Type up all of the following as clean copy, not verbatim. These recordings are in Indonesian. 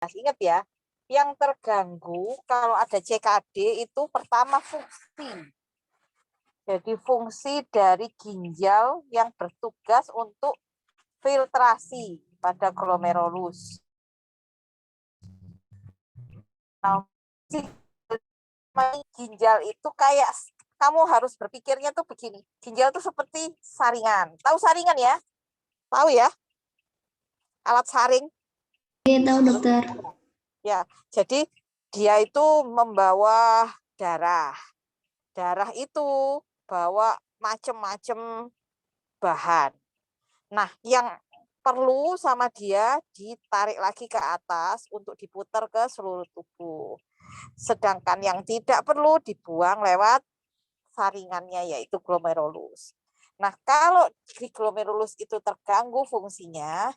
Ingat ya, yang terganggu kalau ada CKD itu pertama fungsi. Jadi fungsi dari ginjal yang bertugas untuk filtrasi pada glomerulus. Nah, ginjal itu kayak kamu harus berpikirnya tuh begini. Ginjal itu seperti saringan. Tahu saringan ya? Tahu ya? Alat saring. Iya, tahu dokter. Ya, jadi dia itu membawa darah. Darah itu bawa macam-macam bahan. Nah, yang perlu sama dia ditarik lagi ke atas untuk diputar ke seluruh tubuh. Sedangkan yang tidak perlu dibuang lewat saringannya yaitu glomerulus. Nah, kalau di glomerulus itu terganggu fungsinya,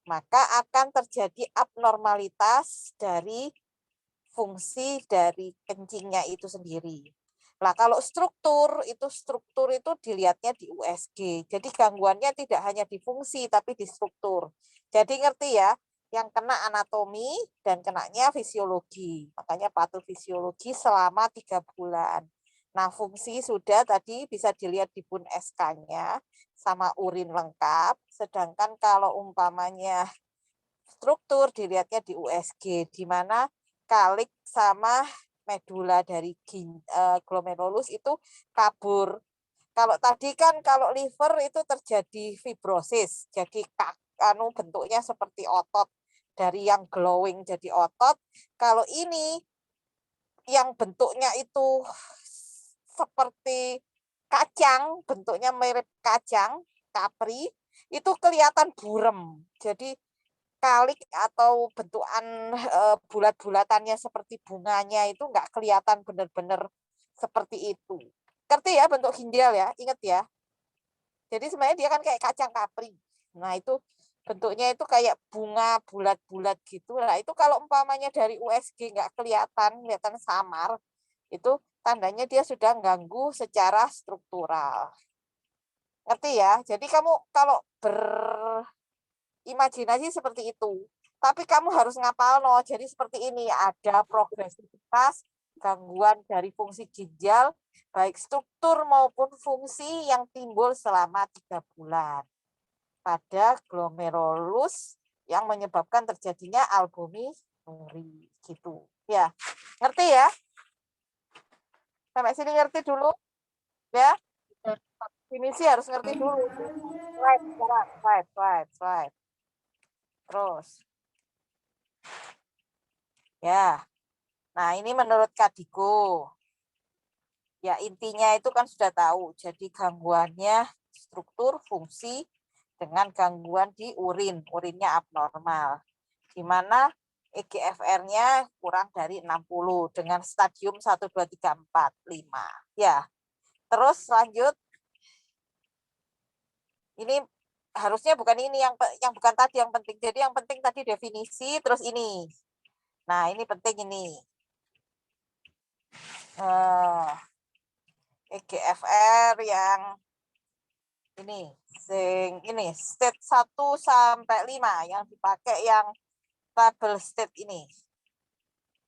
maka akan terjadi abnormalitas dari fungsi dari kencingnya itu sendiri. Nah, kalau struktur itu dilihatnya di USG. Jadi gangguannya tidak hanya di fungsi tapi di struktur. Jadi ngerti ya, yang kena anatomi dan kenanya fisiologi. Makanya patofisiologi selama 3 bulan. Nah, fungsi sudah tadi bisa dilihat di bun SK-nya sama urin lengkap. Sedangkan kalau umpamanya struktur dilihatnya di USG, di mana kalik sama medula dari glomerulus itu kabur. Kalau tadi kan kalau liver itu terjadi fibrosis, jadi bentuknya seperti otot, dari yang glowing jadi otot. Kalau ini yang bentuknya itu seperti kacang, bentuknya mirip kacang, kapri, itu kelihatan burem. Jadi kalik atau bentukan bulat-bulatannya seperti bunganya itu nggak kelihatan benar-benar seperti itu. Ngerti ya bentuk ginjal ya? Ingat ya. Jadi sebenarnya dia kan kayak kacang kapri. Nah, itu bentuknya itu kayak bunga bulat-bulat gitu. Nah, itu kalau umpamanya dari USG nggak kelihatan samar, itu tandanya dia sudah ganggu secara struktural. Ngerti ya? Jadi kamu kalau berimajinasi seperti itu. Tapi kamu harus ngapal no. Jadi seperti ini, ada progresivitas gangguan dari fungsi ginjal, baik struktur maupun fungsi yang timbul selama 3 bulan pada glomerulus yang menyebabkan terjadinya albuminuri gitu. Ya, ngerti ya? Sampai sini ngerti dulu ya? Ini sih harus ngerti dulu. Slide sekarang, slide. Terus. Ya. Nah, ini menurut Kadiko. Ya, intinya itu kan sudah tahu. Jadi gangguannya struktur, fungsi, dengan gangguan di urin. Urinnya abnormal. Di mana EGFR-nya kurang dari 60 dengan stadium 1, 2, 3, 4, 5. Ya, terus lanjut. Ini harusnya bukan ini yang bukan tadi yang penting. Jadi yang penting tadi definisi, terus ini. Nah, ini penting ini. EGFR yang ini state 1 sampai 5 yang dipakai yang tabel state ini.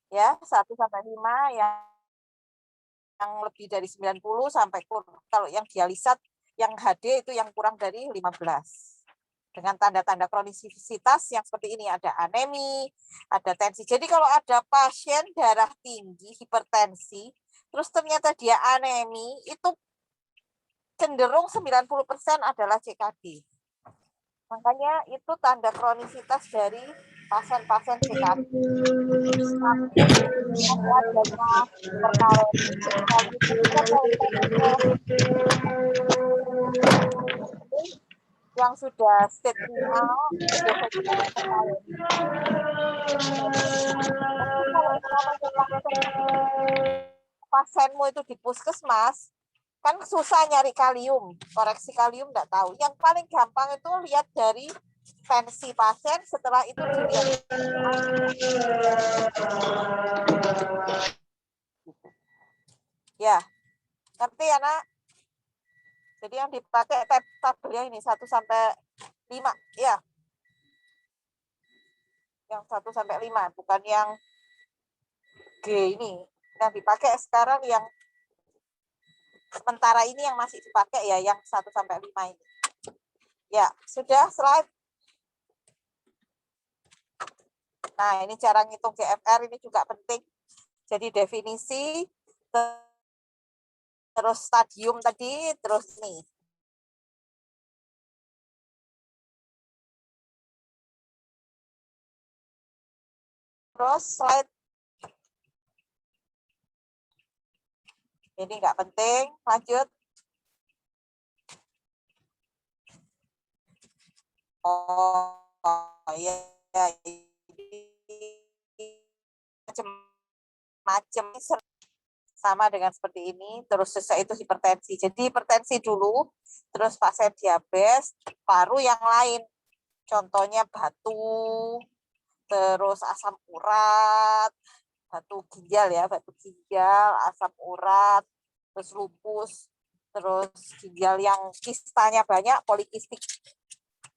Ya, 1 sampai 5 yang lebih dari 90 sampai kalau yang dialisat yang HD itu yang kurang dari 15. Dengan tanda-tanda kronisitas yang seperti ini, ada anemi, ada tensi. Jadi kalau ada pasien darah tinggi, hipertensi, terus ternyata dia anemi, itu cenderung 90% adalah CKD. Makanya itu tanda kronisitas dari pasien-pasien CKD. Yang sudah state 5 pasienmu itu di puskesmas, kan susah nyari kalium, koreksi kalium nggak tahu. Yang paling gampang itu lihat dari tensi pasien, setelah itu dilihat. Ya, ngerti ya nak? Jadi yang dipakai tabelnya ini 1 sampai 5, ya. Yang 1 sampai 5, bukan yang G ini. Yang dipakai sekarang yang sementara ini yang masih dipakai ya, yang 1 sampai 5 ini. Ya, sudah slide. Nah, ini cara ngitung GFR ini juga penting. Jadi definisi, terus stadium tadi, terus nih. Terus slide. Ini nggak penting, lanjut. Oh ya, macam-macam sama dengan seperti ini. Terus sesuai itu hipertensi. Jadi hipertensi dulu, terus pasien diabetes, baru yang lain. Contohnya batu, terus asam urat, batu ginjal ya, batu ginjal, asam urat, terus lupus, terus ginjal yang kistanya banyak, polikistik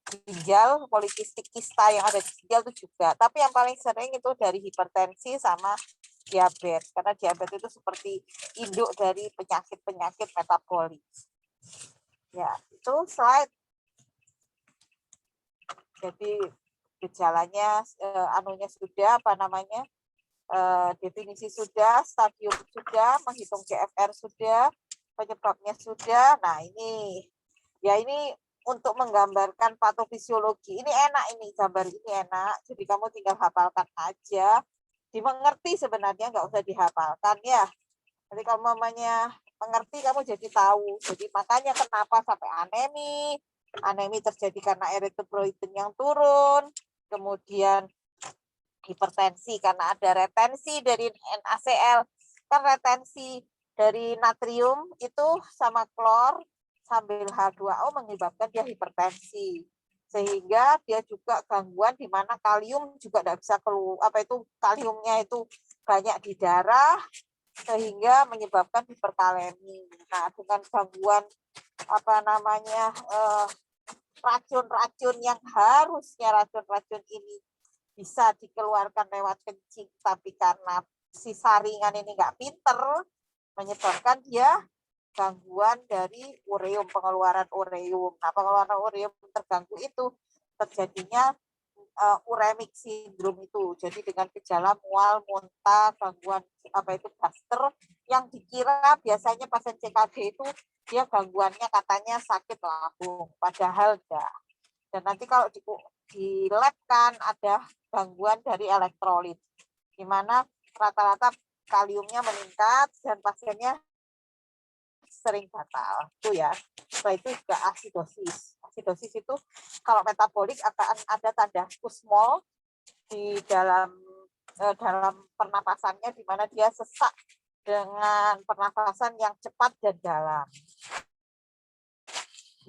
ginjal, polikistik kista yang ada di ginjal itu juga. Tapi yang paling sering itu dari hipertensi sama diabetes, karena diabetes itu seperti induk dari penyakit-penyakit metabolik. Ya, itu slide. Jadi gejalanya, anunya sudah, apa namanya, definisi sudah, stadium sudah, menghitung GFR sudah, penyebabnya sudah. Nah ini, ya ini untuk menggambarkan patofisiologi. Ini enak, ini gambar ini enak. Jadi kamu tinggal hafalkan aja. Dimengerti sebenarnya, nggak usah dihafalkan ya. Jadi kalau mamanya mengerti, kamu jadi tahu. Jadi makanya kenapa sampai anemi. Anemi terjadi karena eritropoietin yang turun. Kemudian hipertensi karena ada retensi dari NaCl. Kan retensi dari natrium itu sama klor sambil H2O menyebabkan dia hipertensi. Sehingga dia juga gangguan di mana kalium juga tidak bisa keluar, apa itu kaliumnya itu banyak di darah sehingga menyebabkan hiperkalemi. Nah, dengan gangguan apa namanya racun-racun yang harusnya racun-racun ini bisa dikeluarkan lewat kencing, tapi karena si saringan ini nggak pinter, menyebabkan dia gangguan dari ureum, pengeluaran ureum. Nah, pengeluaran ureum terganggu itu terjadinya uremic syndrome itu. Jadi dengan gejala mual, muntah, gangguan apa itu gaster, yang dikira biasanya pasien CKD itu dia gangguannya katanya sakit lambung, padahal enggak. Dan nanti kalau di lab kan ada gangguan dari elektrolit, di mana rata-rata kaliumnya meningkat dan pasiennya sering batal. Itu ya. Setelah itu juga asidosis. Asidosis itu kalau metabolik akan ada tanda kusmol di dalam pernapasannya, di mana dia sesak dengan pernapasan yang cepat dan dalam.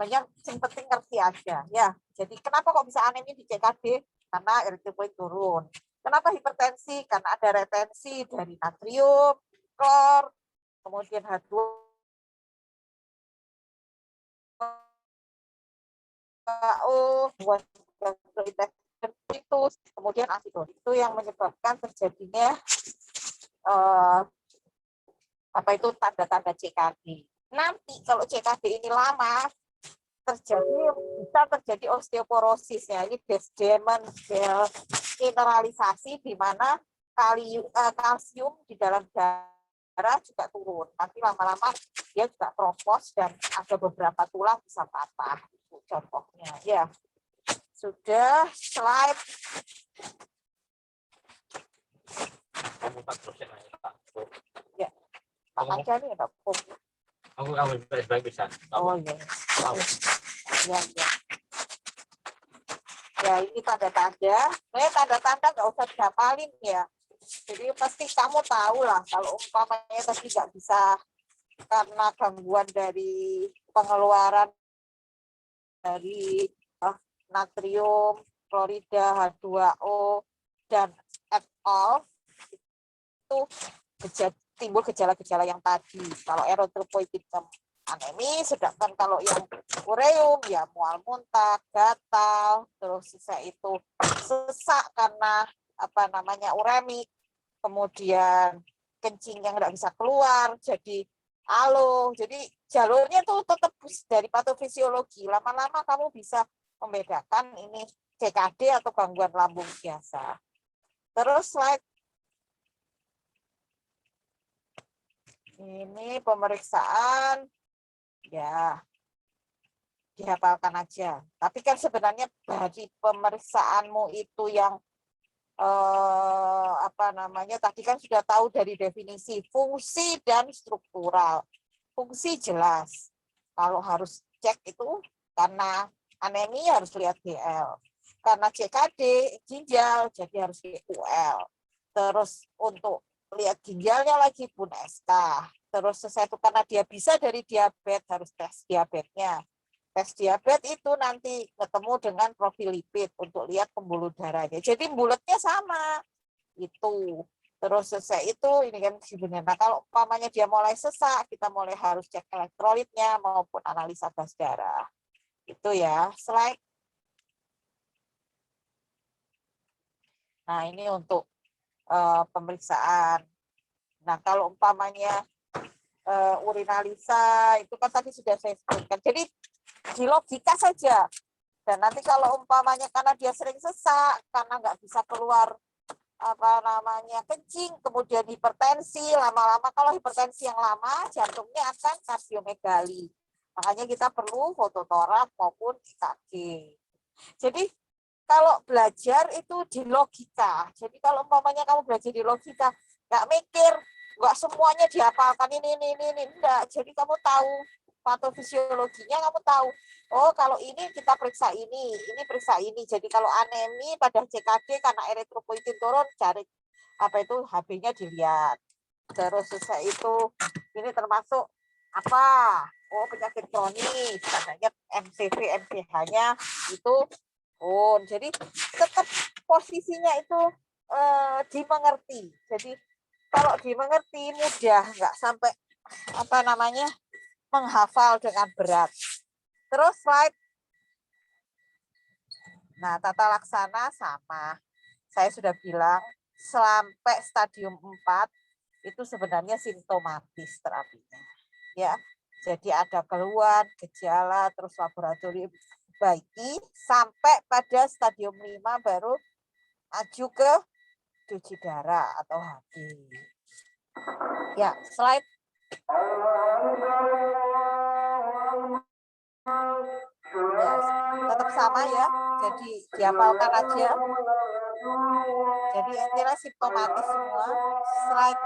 Banyak yang penting ngerti aja ya. Jadi kenapa kok bisa anemi di CKD? Karena erythropoietin turun. Kenapa hipertensi? Karena ada retensi dari natrium, klor, kemudian H2O, kemudian asidosis. Itu yang menyebabkan terjadinya apa itu tanda-tanda CKD. Nanti kalau CKD ini lama, bisa terjadi osteoporosis ya. Ini desdemen mineralisasi di mana kalsium di dalam darah juga turun. Nanti lama-lama dia juga tropos dan ada beberapa tulang bisa patah. Itu contohnya ya. Sudah slide. Ya. Pak aja nih ada pom. Aku bisa. Oh iya. Ya, ya. Ya ini tanda-tanda. Tanda-tanda nggak usah dihafalin ya. Jadi pasti kamu tahu lah kalau umpamanya tadi nggak bisa karena gangguan dari pengeluaran dari natrium, klorida, H2O, dan et al. Itu timbul gejala-gejala yang tadi. Kalau erythropoietin anemi, sedangkan kalau yang ureum ya mual muntah, gatal, terus sisa itu sesak karena uremik, kemudian kencing yang nggak bisa keluar jadi alo. Jadi jalurnya tuh tetap dari patofisiologi. Lama-lama kamu bisa membedakan ini CKD atau gangguan lambung biasa. Terus slide ini pemeriksaan ya dihafalkan aja. Tapi kan sebenarnya dari pemeriksaanmu itu yang tadi kan sudah tahu dari definisi fungsi dan struktural. Fungsi jelas. Kalau harus cek itu karena anemia harus lihat GL. Karena CKD ginjal jadi harus UL. Terus untuk lihat ginjalnya lagi pun SK. Terus sesuai itu karena dia bisa dari diabetes harus tes diabetesnya. Tes diabetes itu nanti ketemu dengan profil lipid untuk lihat pembuluh darahnya. Jadi bulatnya sama. Itu. Terus selesai itu ini kan sebenarnya. Nah, kalau umpamanya dia mulai sesak, kita mulai harus cek elektrolitnya maupun analisa gas darah. Itu ya, slide. Nah, ini untuk pemeriksaan. Nah, kalau umpamanya urinalisa itu kan tadi sudah saya sebutkan. Jadi di logika saja. Dan nanti kalau umpamanya karena dia sering sesak, karena nggak bisa keluar kencing, kemudian hipertensi, lama-lama kalau hipertensi yang lama jantungnya akan kardiomegali. Makanya kita perlu fototoraks maupun EKG. Jadi kalau belajar itu di logika. Jadi kalau umpamanya kamu belajar di logika, nggak mikir, nggak semuanya dihafalkan ini, enggak. Jadi kamu tahu patofisiologinya, kamu tahu. Oh, kalau ini kita periksa ini periksa ini. Jadi kalau anemi pada CKD karena eritropoietin turun, cari HB-nya dilihat. Terus selesai itu ini termasuk apa? Oh, penyakit kronis, katanya MCV, MCH-nya itu jadi tetap posisinya itu dimengerti. Jadi kalau dimengerti mudah, nggak sampai menghafal dengan berat. Terus slide. Nah, tata laksana sama. Saya sudah bilang sampai stadium 4 itu sebenarnya simptomatis terapinya. Ya. Jadi ada keluhan, gejala, terus laboratorium baiki sampai pada stadium 5 baru maju ke cuci darah atau HB. Ya, slide. Ya, tetap sama ya. Jadi dihafalkan aja. Jadi intinya simptomatis semua. Slide.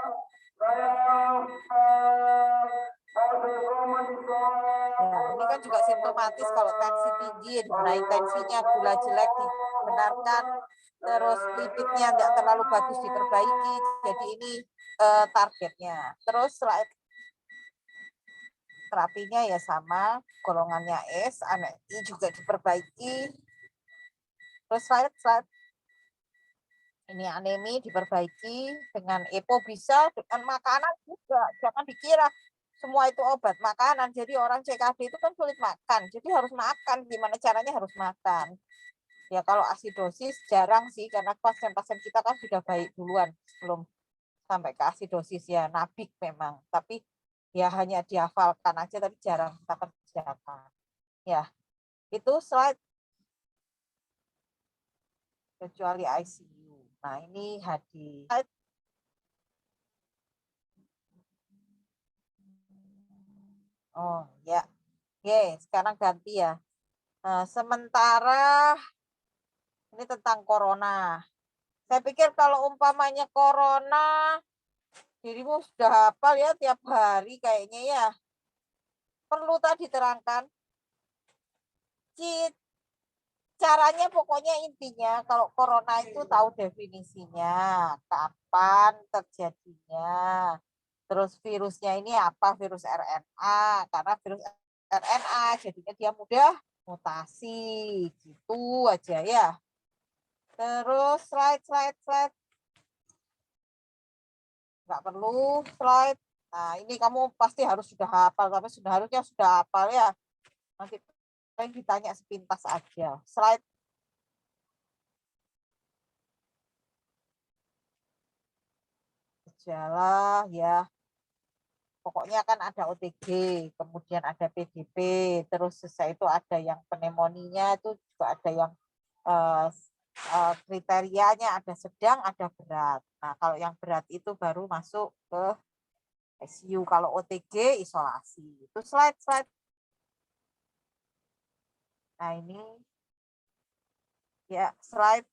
Ya, ini kan juga simptomatis kalau tensi tinggi, naik tensinya, gula jelek dibenarkan, terus lipidnya nggak terlalu bagus diperbaiki. Jadi ini targetnya. Terus slide. Terapinya ya sama, golongannya S, anemi juga diperbaiki. Terus slide. Ini anemi diperbaiki dengan EPO bisa, dengan makanan juga. Jangan dikira semua itu obat makanan. Jadi orang CKD itu kan sulit makan. Jadi harus makan. Gimana caranya harus makan. Ya kalau asidosis jarang sih, karena pasien-pasien kita kan sudah baik duluan sebelum sampai ke asidosis ya, nabik memang. Tapi ya hanya dihafalkan aja, tapi jarang kita kerjakan. Ya, itu slide. Kecuali ICU. Nah, ini HD. Oh, ya. Oke, sekarang ganti ya. Nah, sementara ini tentang corona. Saya pikir kalau umpamanya corona, dirimu sudah hafal ya tiap hari kayaknya ya. Perlu tadi diterangkan. Caranya pokoknya intinya kalau corona itu tahu definisinya, kapan terjadinya, terus virusnya ini apa, virus RNA, karena virus RNA jadinya dia mudah mutasi, gitu aja ya. Terus slide. Nggak perlu slide. Nah ini kamu pasti harus sudah hafal, tapi harusnya sudah hafal ya. Nanti yang ditanya sepintas aja. Slide. gejala ya. Pokoknya kan ada OTG, kemudian ada PDP, terus selesai itu ada yang pneumonia, itu juga ada yang kriterianya ada sedang, ada berat. Nah, kalau yang berat itu baru masuk ke ICU. Kalau OTG isolasi. Itu slide. Nah, ini ya slide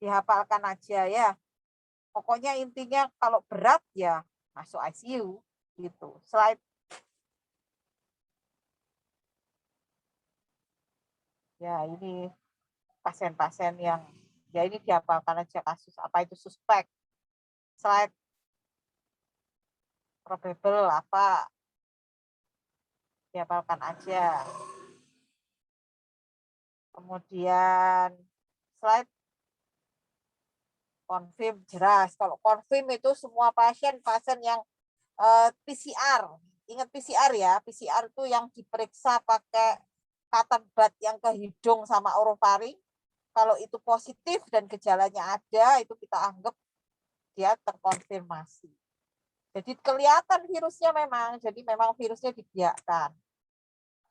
dihafalkan aja ya. Pokoknya intinya kalau berat ya masuk ICU gitu. Slide. Ya, ini pasien-pasien yang ya ini dihafalkan aja kasus apa itu suspek. Slide. Probable apa dihafalkan aja. Kemudian slide confirm jelas. Kalau confirm itu semua pasien yang PCR. Ingat PCR ya, PCR itu yang diperiksa pakai cotton bud yang ke hidung sama orofaring. Kalau itu positif dan gejalanya ada, itu kita anggap dia terkonfirmasi. Jadi kelihatan virusnya memang, jadi memang virusnya dibiarkan.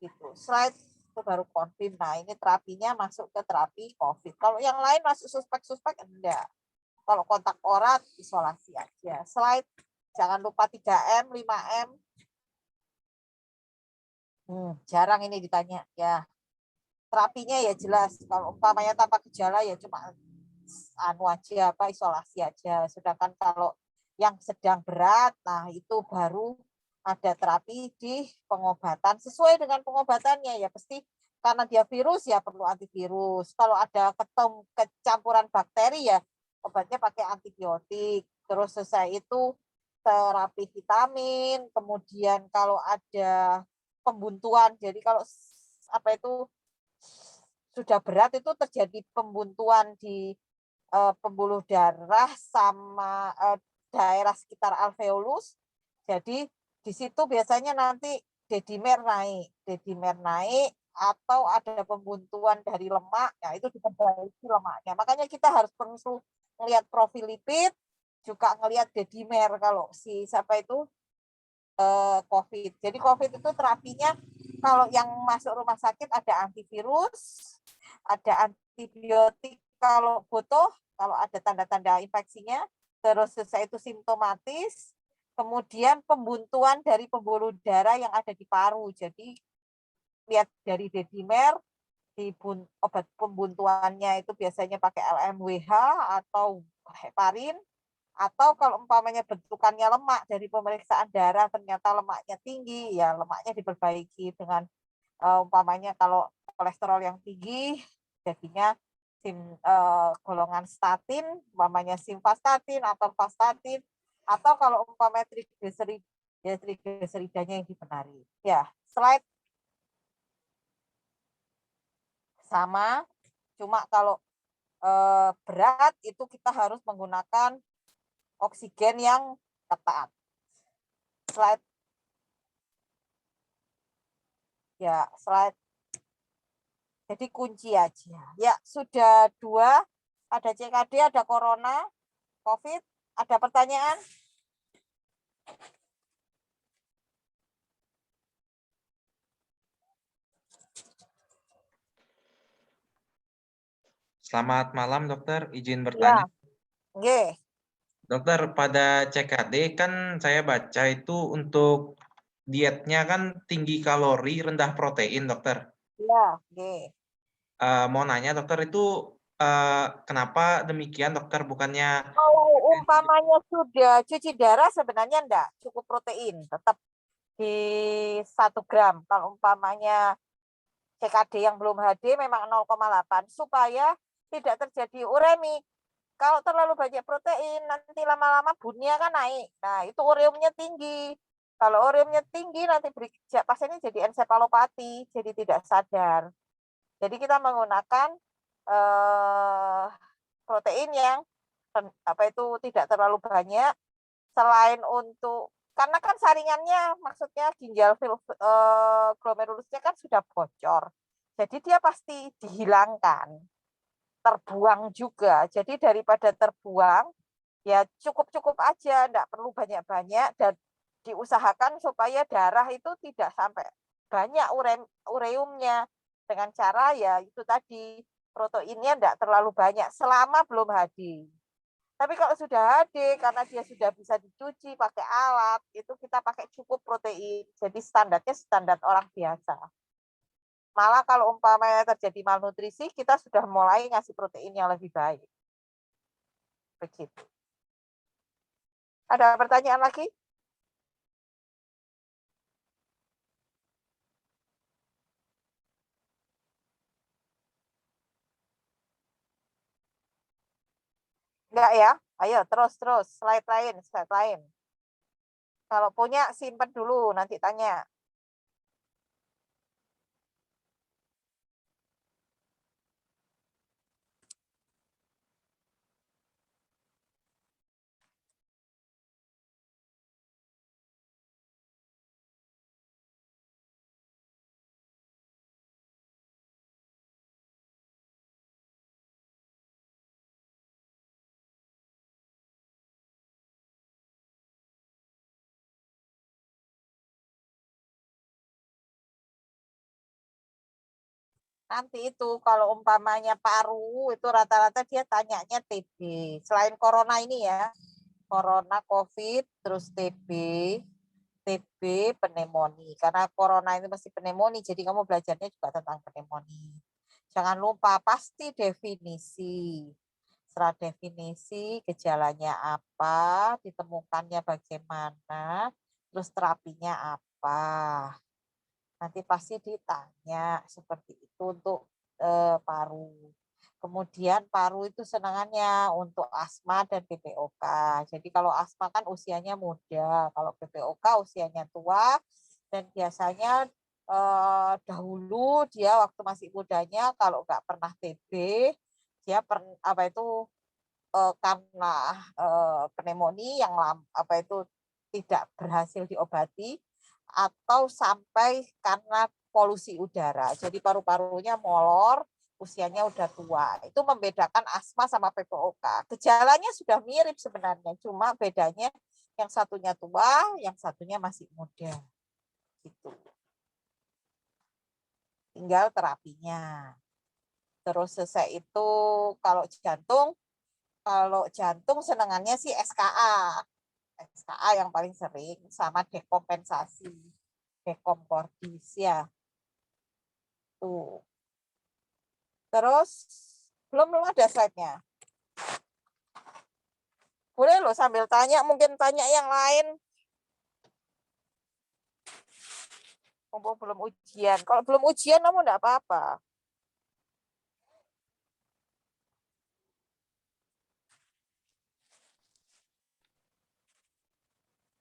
Gitu. Slide itu baru confirm. Nah, ini terapinya masuk ke terapi COVID. Kalau yang lain masuk suspek enggak. Kalau kontak erat isolasi aja. Slide. Jangan lupa 3M, 5M. Jarang ini ditanya ya. Terapinya ya jelas. Kalau umpamanya tanpa gejala ya cuma anu aja apa isolasi aja. Sedangkan kalau yang sedang berat, nah itu baru ada terapi di pengobatan sesuai dengan pengobatannya ya pasti karena dia virus ya perlu antivirus. Kalau ada kecampuran bakteri ya obatnya pakai antibiotik. Terus selesai itu terapi vitamin, kemudian kalau ada pembuntuan. Jadi kalau apa itu sudah berat itu terjadi pembuntuan di pembuluh darah sama daerah sekitar alveolus. Jadi di situ biasanya nanti dedimer naik atau ada pembuntuan dari lemak, ya itu diperbaiki lemaknya. Makanya kita harus perlu melihat profil lipid, juga ngelihat dedimer kalau si siapa itu COVID. Jadi COVID itu terapinya kalau yang masuk rumah sakit ada antivirus, ada antibiotik kalau butuh, kalau ada tanda-tanda infeksinya, terus selesai itu simptomatis, kemudian pembuntuan dari pembuluh darah yang ada di paru. Jadi lihat dari dedimer, di obat pembuntuannya itu biasanya pakai LMWH atau heparin, atau kalau umpamanya bentukannya lemak dari pemeriksaan darah ternyata lemaknya tinggi, ya lemaknya diperbaiki dengan umpamanya kalau kolesterol yang tinggi, jadinya golongan statin, umpamanya simvastatin atau vastatin, atau kalau umpamanya trigliseridanya yang dibenari. Ya, slide sama, cuma kalau berat itu kita harus menggunakan oksigen yang ketat. Slide. Ya, slide. Jadi kunci aja. Ya, sudah 2. Ada CKD, ada corona, COVID. Ada pertanyaan? Selamat malam, dokter. Izin Ya. bertanya. Nggih. Dokter, pada CKD kan saya baca itu untuk dietnya kan tinggi kalori, rendah protein, dokter. Ya, nggih. Mau nanya, dokter, itu kenapa demikian, dokter? Bukannya Kalau umpamanya sudah cuci darah sebenarnya enggak cukup protein, tetap di 1 gram. Kalau umpamanya CKD yang belum HD memang 0,8 supaya tidak terjadi uremik. Kalau terlalu banyak protein nanti lama-lama bunnya kan naik. Nah, itu ureumnya tinggi. Kalau ureumnya tinggi nanti pasiennya jadi ensefalopati, jadi tidak sadar. Jadi kita menggunakan protein yang apa itu tidak terlalu banyak, selain untuk karena kan saringannya maksudnya ginjal glomerulusnya kan sudah bocor. Jadi dia pasti dihilangkan, terbuang juga. Jadi daripada terbuang, Ya cukup-cukup aja, enggak perlu banyak-banyak, dan diusahakan supaya darah itu tidak sampai banyak ureumnya, dengan cara ya itu tadi, proteinnya enggak terlalu banyak selama belum HD. Tapi kalau sudah HD, karena dia sudah bisa dicuci pakai alat, itu kita pakai cukup protein. Jadi standarnya standar orang biasa. Malah kalau umpamanya terjadi malnutrisi, kita sudah mulai ngasih protein yang lebih baik. Begitu. Ada pertanyaan lagi? Enggak ya? Ayo terus slide lain. Kalau punya simpan dulu, nanti tanya. Nanti itu kalau umpamanya paru, itu rata-rata dia tanyanya TB. Selain corona ini ya, corona, COVID, terus TB, pneumonia. Karena corona itu masih pneumonia, jadi kamu belajarnya juga tentang pneumonia. Jangan lupa, pasti definisi. Setelah definisi, gejalanya apa, ditemukannya bagaimana, terus terapinya apa. Nanti pasti ditanya seperti itu untuk paru. Kemudian paru itu senangannya untuk asma dan PPOK. Jadi kalau asma kan usianya muda, kalau PPOK usianya tua, dan biasanya dahulu dia waktu masih mudanya kalau nggak pernah TB, dia karena pneumonia yang apa itu tidak berhasil diobati, atau sampai karena polusi udara. Jadi paru-parunya molor, usianya udah tua. Itu membedakan asma sama PPOK. Gejalanya sudah mirip sebenarnya, cuma bedanya yang satunya tua, yang satunya masih muda. Gitu. Tinggal terapinya. Terus selesai itu kalau jantung senengannya sih SKA. SKA yang paling sering, sama dekompensasi, dekompordis ya. Tuh. Terus belum ada slide-nya. Boleh loh sambil tanya, mungkin tanya yang lain. Mumpung belum ujian. Kalau belum ujian kamu enggak apa-apa.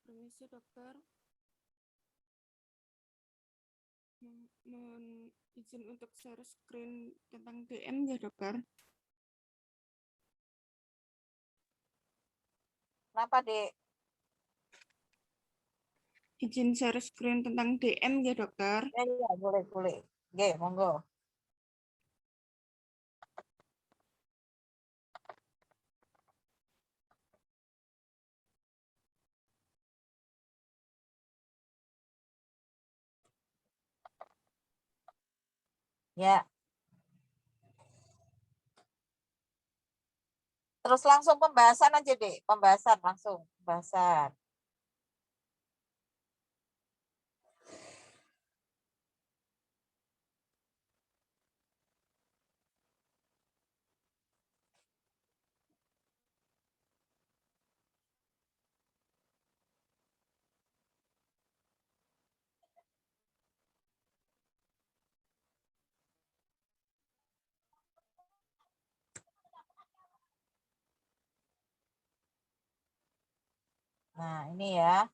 Permisi dokter, mohon izin untuk share screen tentang DM ya dokter. Kenapa, Dek? Izin share screen tentang DM ya dokter. Ya, boleh. Oke, monggo. Ya. Terus langsung pembahasan aja, Dek. Pembahasan. Nah, ini ya.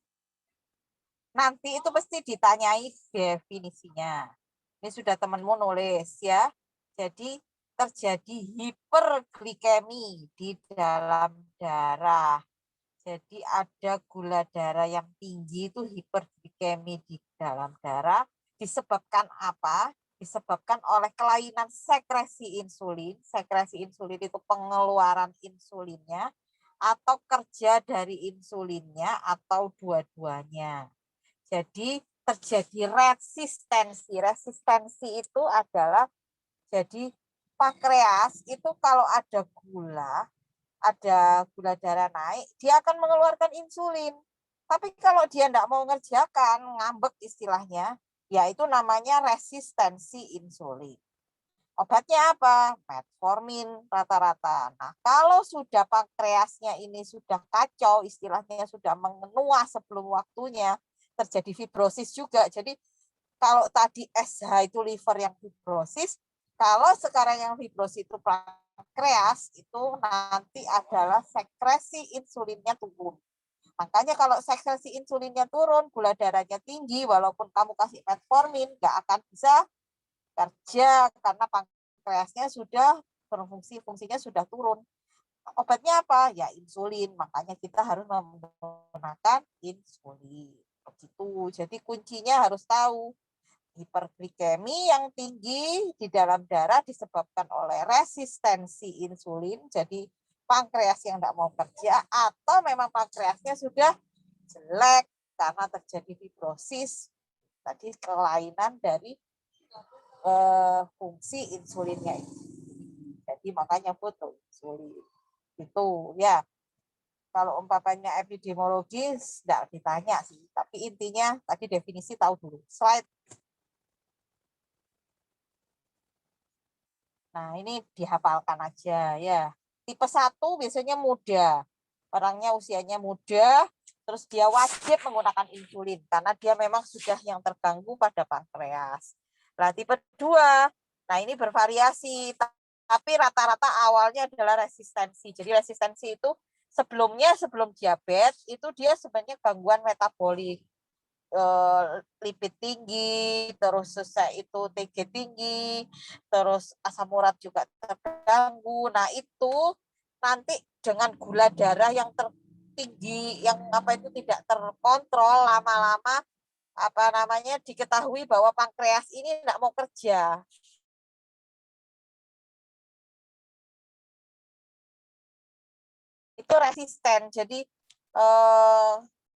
Nanti itu pasti ditanyai definisinya. Ini sudah temanmu nulis ya. Jadi terjadi hiperglikemi di dalam darah. Jadi ada gula darah yang tinggi, itu hiperglikemi di dalam darah. Disebabkan apa? Disebabkan oleh kelainan sekresi insulin. Sekresi insulin itu pengeluaran insulinnya. atau kerja dari insulinnya atau dua-duanya. Jadi terjadi resistensi. Resistensi itu adalah jadi pankreas itu kalau ada gula darah naik, dia akan mengeluarkan insulin. Tapi kalau dia tidak mau ngerjakan, ngambek istilahnya, ya itu namanya resistensi insulin. Obatnya apa? Metformin rata-rata. Nah, kalau sudah pankreasnya ini sudah kacau, istilahnya sudah menua sebelum waktunya, terjadi fibrosis juga. Jadi kalau tadi SH itu liver yang fibrosis, kalau sekarang yang fibrosis itu pankreas, itu nanti adalah sekresi insulinnya turun. Makanya kalau sekresi insulinnya turun, gula darahnya tinggi, walaupun kamu kasih metformin, nggak akan bisa kerja karena pankreasnya sudah fungsinya sudah turun. Obatnya apa? Ya insulin. Makanya kita harus menggunakan insulin. Begitu. Jadi kuncinya harus tahu hiperglikemi yang tinggi di dalam darah disebabkan oleh resistensi insulin. Jadi pankreas yang tidak mau kerja atau memang pankreasnya sudah jelek karena terjadi fibrosis. Tadi kelainan dari fungsi insulinnya ini. Jadi makanya butuh insulin. Itu ya. Kalau umpamanya epidemiologis tidak ditanya sih, tapi intinya tadi definisi tahu dulu. Slide. Nah, ini dihafalkan aja ya. Tipe 1 biasanya muda. Orangnya usianya muda, terus dia wajib menggunakan insulin karena dia memang sudah yang terganggu pada pankreas. Nah, tipe 2, nah ini bervariasi, tapi rata-rata awalnya adalah resistensi. Jadi resistensi itu sebelum diabetes itu dia sebenarnya gangguan metabolik. Lipid tinggi, terus selesai itu TG tinggi, terus asam urat juga terganggu. Nah, itu nanti dengan gula darah yang tertinggi, yang itu tidak terkontrol, lama-lama diketahui bahwa pankreas ini tidak mau kerja. Itu resisten. Jadi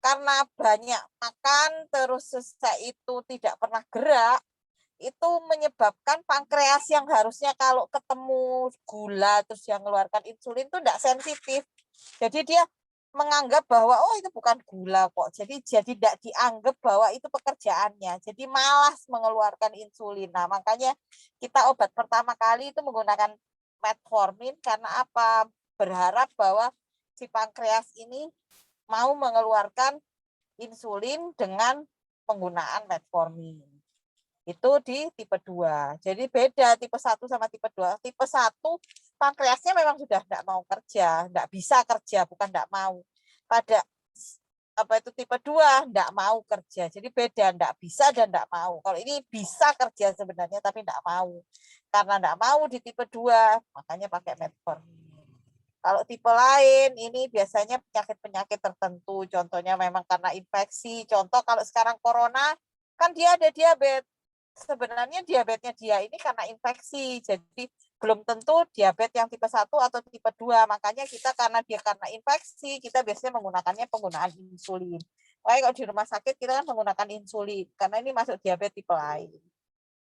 karena banyak makan terus selesai itu tidak pernah gerak, itu menyebabkan pankreas yang harusnya kalau ketemu gula terus yang mengeluarkan insulin itu tidak sensitif. Jadi dia menganggap bahwa oh itu bukan gula kok. Jadi tidak dianggap bahwa itu pekerjaannya. Jadi malas mengeluarkan insulin. Nah, makanya kita obat pertama kali itu menggunakan metformin karena apa? Berharap bahwa si pankreas ini mau mengeluarkan insulin dengan penggunaan metformin. Itu di tipe 2. Jadi beda tipe 1 sama tipe 2. Tipe 1 pankreasnya memang sudah tidak mau kerja, tidak bisa kerja, bukan tidak mau. Pada tipe 2 tidak mau kerja. Jadi beda, tidak bisa dan tidak mau. Kalau ini bisa kerja sebenarnya tapi tidak mau. Karena tidak mau di tipe 2, makanya pakai metformin. Kalau tipe lain, ini biasanya penyakit-penyakit tertentu. Contohnya memang karena infeksi. Contoh kalau sekarang corona, kan dia ada diabetes. Sebenarnya diabetesnya dia ini karena infeksi. Jadi belum tentu diabetes yang tipe 1 atau tipe 2. Makanya kita karena infeksi, kita biasanya menggunakannya penggunaan insulin. Makanya kalau di rumah sakit kita kan menggunakan insulin. Karena ini masuk diabetes tipe lain.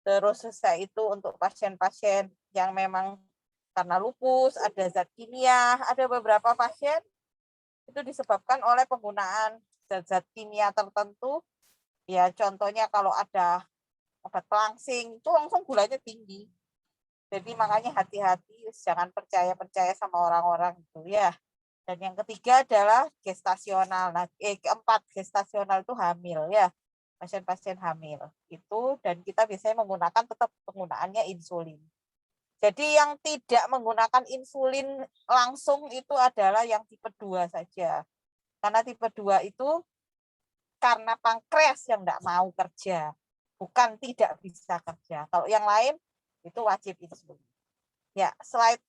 Terus selesai itu untuk pasien-pasien yang memang karena lupus, ada zat kimia, ada beberapa pasien itu disebabkan oleh penggunaan zat-zat kimia tertentu. Ya contohnya kalau ada obat pelangsing, itu langsung gulanya tinggi. Jadi makanya hati-hati, jangan percaya sama orang-orang itu ya. Dan yang ketiga adalah gestasional. Nah, keempat gestasional itu hamil ya. Pasien-pasien hamil itu, dan kita biasanya menggunakan tetap penggunaannya insulin. Jadi yang tidak menggunakan insulin langsung itu adalah yang tipe 2 saja. Karena tipe 2 itu karena pankreas yang tidak mau kerja, bukan tidak bisa kerja. Kalau yang lain itu wajib insulin. Ya, slide.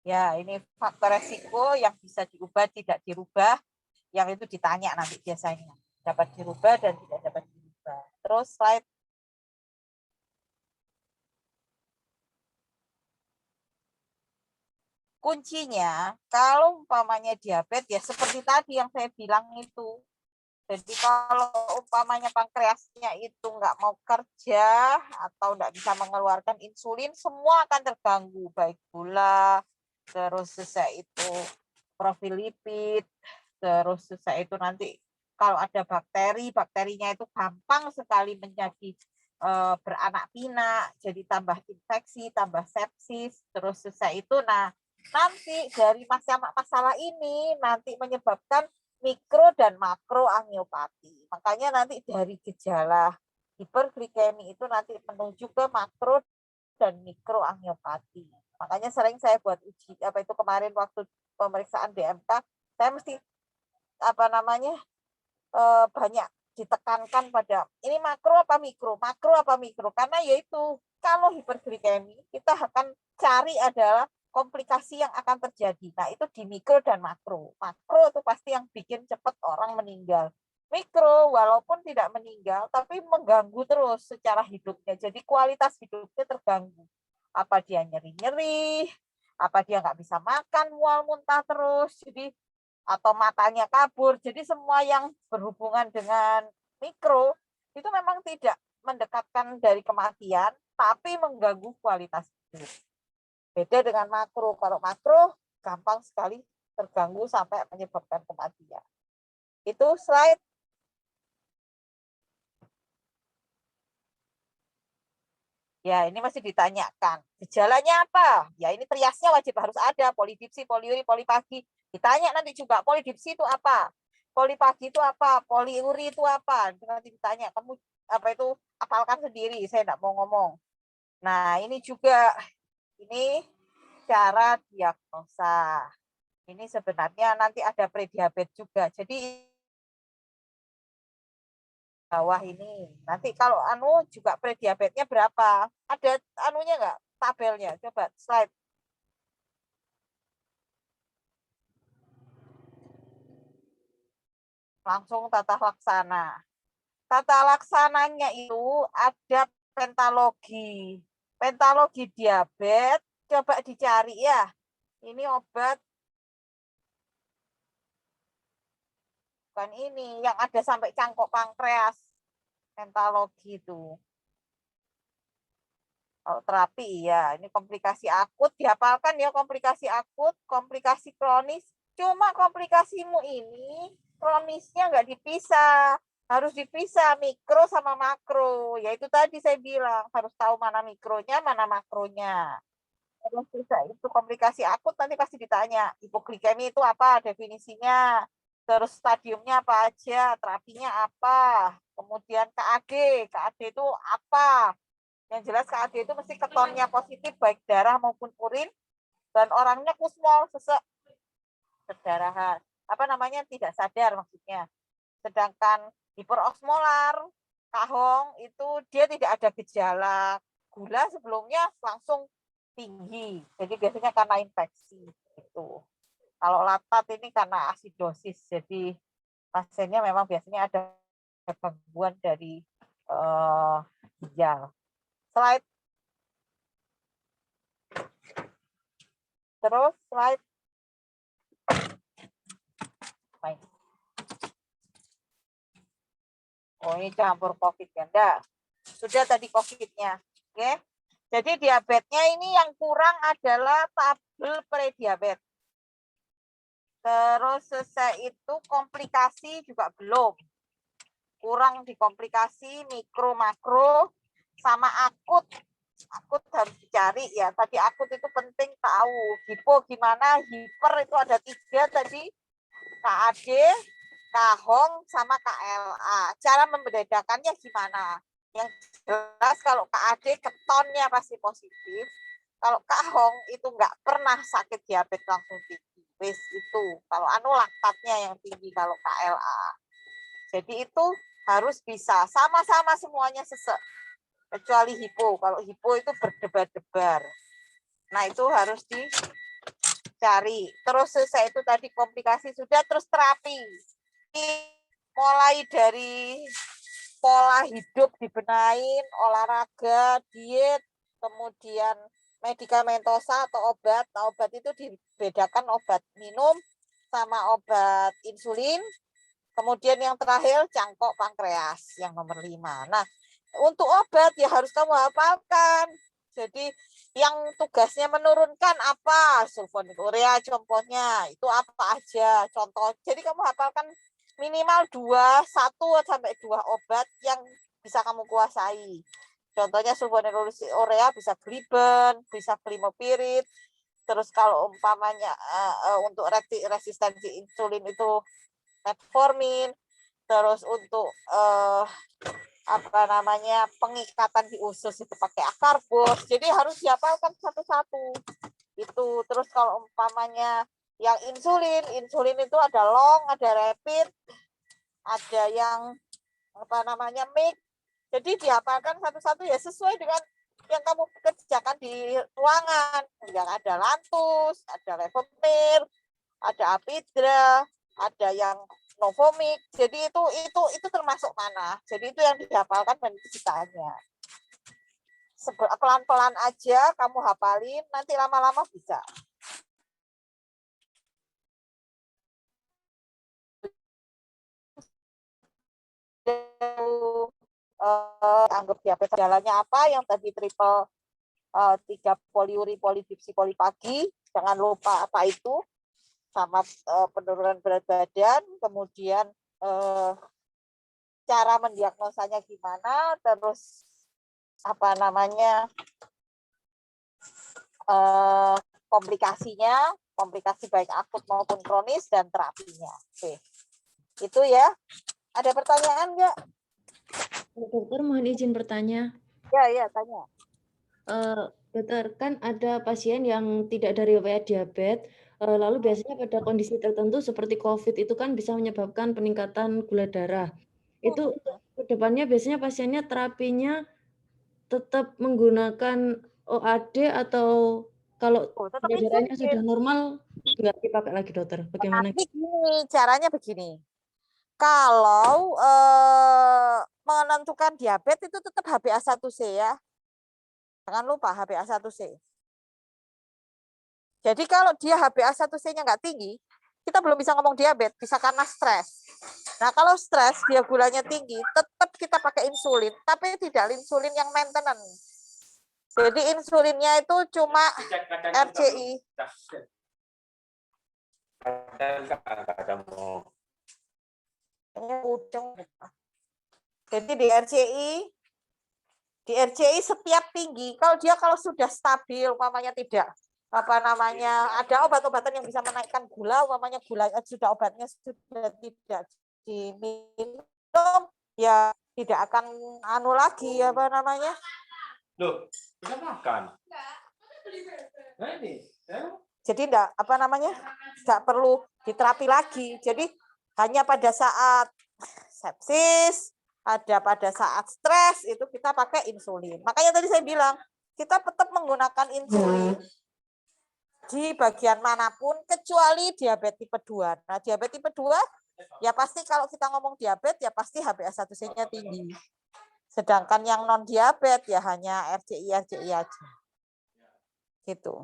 Ya, ini faktor resiko yang bisa diubah, tidak dirubah. Yang itu ditanya nanti biasanya. Dapat dirubah dan tidak dapat dirubah. Terus slide. kuncinya kalau umpamanya diabetes ya seperti tadi yang saya bilang itu. Jadi kalau umpamanya pankreasnya itu nggak mau kerja atau nggak bisa mengeluarkan insulin, semua akan terganggu, baik gula, terus sesuai itu profil lipid, terus sesuai itu nanti kalau ada bakteri, bakterinya itu gampang sekali menjadi beranak pinak, jadi tambah infeksi, tambah sepsis, terus sesuai itu. Nah, nanti dari masalah ini nanti menyebabkan mikro dan makro angiopati. Makanya nanti dari gejala hiperglikemi itu nanti menuju ke makro dan mikro angiopati. Makanya sering saya buat uji apa itu kemarin waktu pemeriksaan DMK, saya mesti apa namanya banyak ditekankan pada ini makro apa mikro, karena yaitu kalau hiperglikemi kita akan cari adalah komplikasi yang akan terjadi. Nah, itu di mikro dan makro. Makro itu pasti yang bikin cepat orang meninggal. Mikro walaupun tidak meninggal tapi mengganggu terus secara hidupnya. Jadi kualitas hidupnya terganggu. Apa dia nyeri-nyeri, apa dia nggak bisa makan, mual muntah terus. Jadi atau matanya kabur. Jadi semua yang berhubungan dengan mikro itu memang tidak mendekatkan dari kematian, tapi mengganggu kualitas hidup. Beda dengan makro. Kalau makro gampang sekali terganggu sampai menyebabkan kematian. Itu slide. Ya, ini masih ditanyakan. Gejalanya apa? Ya, ini triasnya wajib harus ada. Polidipsi, poliuri, polipagi. Ditanya nanti juga, polidipsi itu apa? Polipagi itu apa? Poliuri itu apa? Nanti ditanya, kamu apa itu hafalkan sendiri. Saya tidak mau ngomong. Nah, ini juga, ini cara diagnosa. Ini sebenarnya nanti ada prediabetes juga. Jadi bawah ini. Nanti kalau anu juga prediabetesnya berapa? Ada anunya enggak? Tabelnya. Coba slide. Langsung tata laksana. Tata laksananya itu ada pentalogi. Pentalogi diabetes coba dicari ya. Ini obat bukan ini yang ada sampai cangkok pankreas. Pentalogi itu. Kalau terapi ya, ini komplikasi akut dihafalkan ya, komplikasi akut, komplikasi kronis. Cuma komplikasimu ini kronisnya nggak dipisah, harus dipisah mikro sama makro. Ya itu tadi saya bilang harus tahu mana mikronya, mana makronya. Terus itu komplikasi akut nanti pasti ditanya hipoglikemi itu apa definisinya, terus stadiumnya apa aja, terapinya apa, kemudian KAD itu apa. Yang jelas KAD itu mesti ketonnya positif baik darah maupun urin dan orangnya kusmol sesek perdarahan. Apa namanya tidak sadar maksudnya. Sedangkan hiperosmolar kahong itu dia tidak ada gejala gula sebelumnya langsung tinggi. Jadi biasanya karena infeksi itu. Kalau latat ini karena asidosis. Jadi pasiennya memang biasanya ada gangguan dari ginjal. Slide. Terus slide. Baik. Oh, ini campur COVID ganda. Sudah tadi COVID-nya. Oke. Jadi diabetesnya ini yang kurang adalah tabel prediabetes. Terus selesai itu komplikasi juga belum. Kurang di komplikasi mikro makro sama akut. Akut harus dicari ya. Tadi akut itu penting tahu. Hipo gimana? Hiper itu ada 3 tadi. KAD, kahong sama KLA. Cara membedakannya gimana? Yang jelas kalau KAD ketonnya pasti positif. Kalau kahong itu nggak pernah sakit diabetes langsung tinggi. Wis itu. Kalau anu laktatnya yang tinggi kalau KLA. Jadi itu harus bisa sama-sama semuanya sesek. Kecuali hipo. Kalau hipo itu berdebar-debar. Nah, itu harus dicari. Terus selesai itu tadi komplikasi sudah, terus terapi. Mulai dari pola hidup dibenahin, olahraga, diet, kemudian medikamentosa atau obat. Nah, obat itu dibedakan obat minum sama obat insulin. Kemudian yang terakhir cangkok pankreas yang nomor 5. Nah, untuk obat ya harus kamu hafalkan. Jadi yang tugasnya menurunkan apa? Sulfonylurea contohnya. Itu apa aja contoh. Jadi kamu hafalkan minimal 1 sampai 2 obat yang bisa kamu kuasai. Contohnya sulfonylurea bisa gliben, bisa glimopirid. Terus kalau umpamanya untuk resistensi insulin itu metformin. Terus untuk pengikatan di usus itu pakai akarbos. Jadi harus dihafalkan satu-satu. Itu terus kalau umpamanya yang insulin itu ada long, ada rapid, ada yang mix. Jadi dihafalkan satu-satu ya sesuai dengan yang kamu kerjakan di ruangan. Yang ada Lantus, ada Levemir, ada Apidra, ada yang Novomix. Jadi itu termasuk mana? Jadi itu yang dihafalkan dan ditanya. Pelan-pelan aja kamu hafalin, nanti lama-lama bisa. Anggap diabetes jalannya apa yang tadi triple 3 poliuri polidipsi polipagi, jangan lupa apa itu, sama penurunan berat badan, kemudian cara mendiagnosanya gimana, terus komplikasi baik akut maupun kronis dan terapinya. Oke. Itu ya. Ada pertanyaan nggak? Dokter, mohon izin bertanya. Ya, tanya. Dokter, kan ada pasien yang tidak dari riwayat diabetes, lalu biasanya pada kondisi tertentu seperti COVID itu kan bisa menyebabkan peningkatan gula darah. Itu ke depannya biasanya pasiennya terapinya tetap menggunakan OAD atau kalau Tetap gula darahnya insulin. sudah normal nggak dipakai lagi, dokter? Bagaimana? Caranya begini. Kalau menentukan diabetes itu tetap HbA1c ya. Jangan lupa HbA1c. Jadi kalau dia HbA1c-nya nggak tinggi, kita belum bisa ngomong diabetes, bisa karena stres. Nah kalau stres, dia gulanya tinggi, tetap kita pakai insulin, tapi tidak insulin yang maintenance. Jadi insulinnya itu cuma RCI. Jadi di RCI setiap tinggi, kalau sudah stabil, umpamanya tidak ada obat-obatan yang bisa menaikkan gula, umpamanya gula sudah obatnya sudah tidak diminum, ya tidak akan lagi Loh, bisa makan. Jadi nggak perlu diterapi lagi. Jadi hanya pada saat sepsis, ada pada saat stres itu kita pakai insulin. Makanya tadi saya bilang kita tetap menggunakan insulin di bagian manapun kecuali diabetes tipe 2. Nah, diabetes tipe 2 ya pasti kalau kita ngomong diabetes ya pasti HbA1c-nya tinggi. Sedangkan yang non diabetes ya hanya RCI aja. Gitu.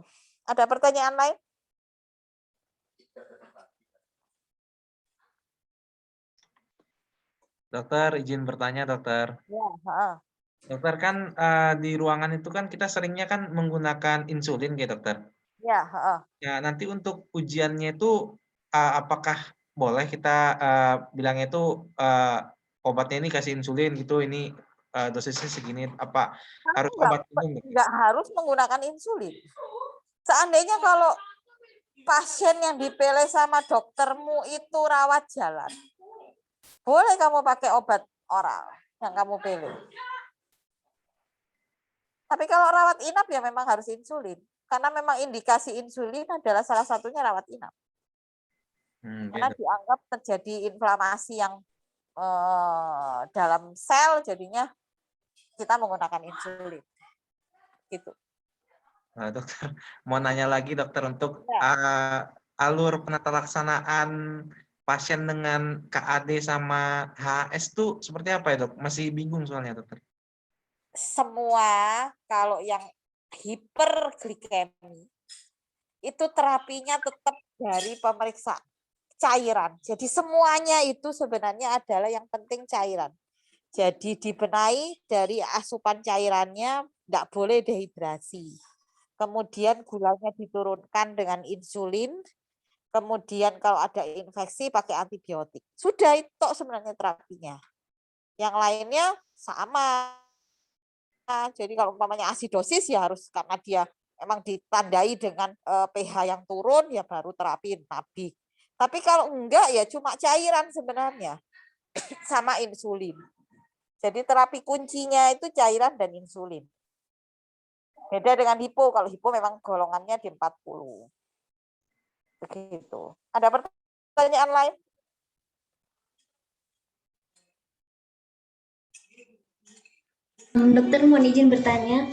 Ada pertanyaan lain? Dokter, izin bertanya, dokter. Ya, Dokter kan di ruangan itu kan kita seringnya kan menggunakan insulin, ya dokter. ya. Ya, nanti untuk ujiannya itu apakah boleh kita bilangnya itu obatnya ini kasih insulin gitu, ini dosisnya segini, apa harus obat umum? Nggak harus menggunakan insulin. Seandainya kalau pasien yang dipilih sama doktermu itu rawat jalan, boleh kamu pakai obat oral yang kamu pilih. Tapi kalau rawat inap ya memang harus insulin. Karena memang indikasi insulin adalah salah satunya rawat inap. Karena dianggap terjadi inflamasi yang dalam sel, jadinya kita menggunakan insulin. Gitu. Nah, dokter, mau nanya lagi dokter untuk alur penata laksanaan pasien dengan KAD sama HS itu seperti apa ya dok? Masih bingung soalnya dokter. Semua kalau yang hiperglikemi, itu terapinya tetap dari pemeriksa cairan. Jadi semuanya itu sebenarnya adalah yang penting cairan. Jadi dibenahi dari asupan cairannya, tidak boleh dehidrasi. Kemudian gulanya diturunkan dengan insulin. Kemudian kalau ada infeksi pakai antibiotik. Sudah itu sebenarnya terapinya. Yang lainnya sama. Jadi kalau umpamanya asidosis ya harus karena dia emang ditandai dengan pH yang turun ya baru terapi NABI. Tapi kalau enggak ya cuma cairan sebenarnya sama insulin. Jadi terapi kuncinya itu cairan dan insulin. Beda dengan hipo, kalau hipo memang golongannya di 40. Begitu. Ada pertanyaan lain? Dokter, mohon izin bertanya.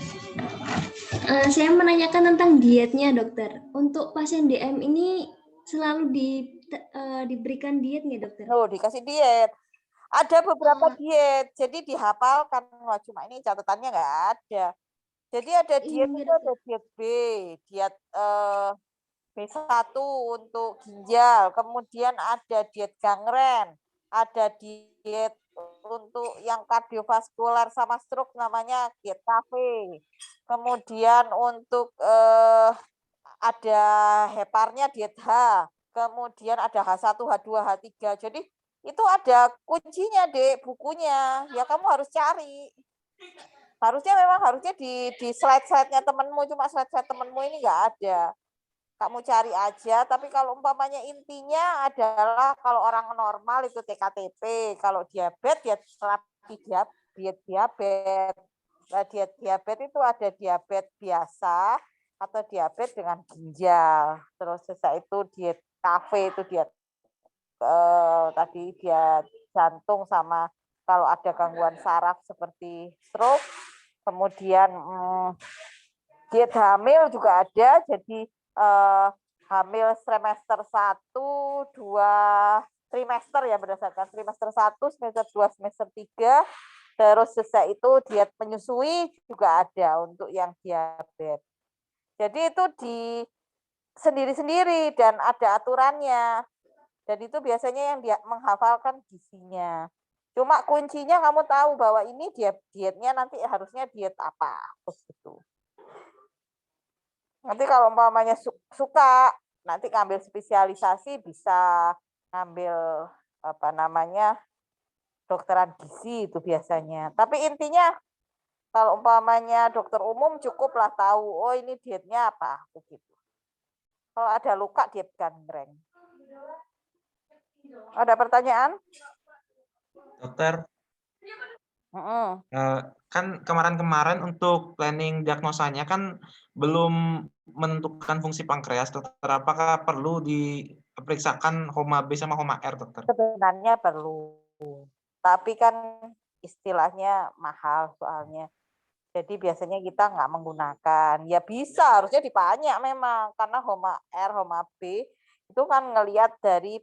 Saya menanyakan tentang dietnya, dokter. Untuk pasien DM ini selalu diberikan diet nggak, dokter? Oh, dikasih diet. Ada beberapa diet, jadi dihafalkan. Wah, cuma ini catatannya nggak ada. Jadi ada diet Iya, itu ada diet B, diet B1 untuk ginjal, kemudian ada diet gangren, ada diet untuk yang kardiovaskular sama stroke namanya diet KV. Kemudian untuk ada heparnya diet H, kemudian ada H1, H2, H3. Jadi itu ada kuncinya, Dek, bukunya. Ya kamu harus cari. Harusnya di slide-slide-nya temenmu, cuma slide-slide temenmu ini nggak ada. Kamu cari aja, tapi kalau umpamanya intinya adalah kalau orang normal itu TKTP, kalau diabetes ya terapi diet diabetes. Nah, diet diabetes itu ada diabetes biasa atau diabetes dengan ginjal. Terus setelah itu diet KV itu diet tadi diet jantung sama kalau ada gangguan saraf seperti stroke. Kemudian diet hamil juga ada, jadi hamil trimester 1, 2 trimester ya berdasarkan trimester 1, semester 2, semester 3. Terus setelah itu diet menyusui juga ada untuk yang diabetes. Jadi itu di sendiri-sendiri dan ada aturannya. Dan itu biasanya yang dia menghafalkan gizinya. Cuma kuncinya kamu tahu bahwa ini dietnya nanti harusnya diet apa. Gitu. Nanti kalau umpamanya suka nanti ngambil spesialisasi bisa ngambil apa namanya dokteran gizi itu biasanya. Tapi intinya kalau umpamanya dokter umum cukuplah tahu oh ini dietnya apa begitu. Kalau ada luka diet gangren. Ada pertanyaan? Dokter, kan kemarin-kemarin untuk planning diagnosanya kan belum menentukan fungsi pankreas, dokter. Apakah perlu diperiksakan HOMA B sama HOMA R, dokter? Sebenarnya perlu, tapi kan istilahnya mahal soalnya. Jadi biasanya kita nggak menggunakan. Ya bisa, harusnya dibanyak memang. Karena HOMA R, HOMA B itu kan ngelihat dari